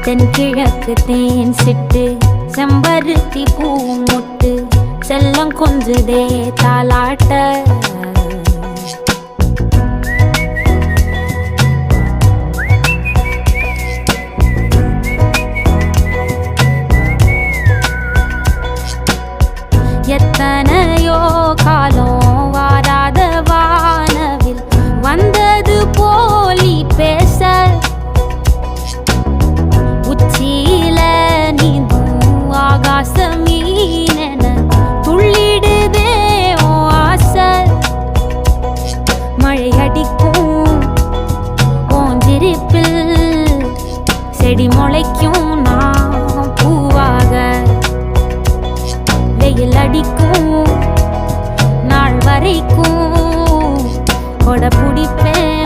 தென்கிழக்கு தேன் சிட்டு செம்பருத்தி பூ முட்டு செல்லம் கொஞ்சுதே தாலாட்ட எத்தனையோ காலம் வாராத வானவில் வந்தது போலி பேச உச்சியில நீந்தும் ஆகாச மீனென துள்ளிடுதே ஓ ஆசை மழை அடிக்கும் ஓஞ்சிருப்பில் செடி முளைக்கும் நான் பூவாக வெயில் அடிக்கும் நாள் வரைக்கும் கொடை பிடிப்பேன்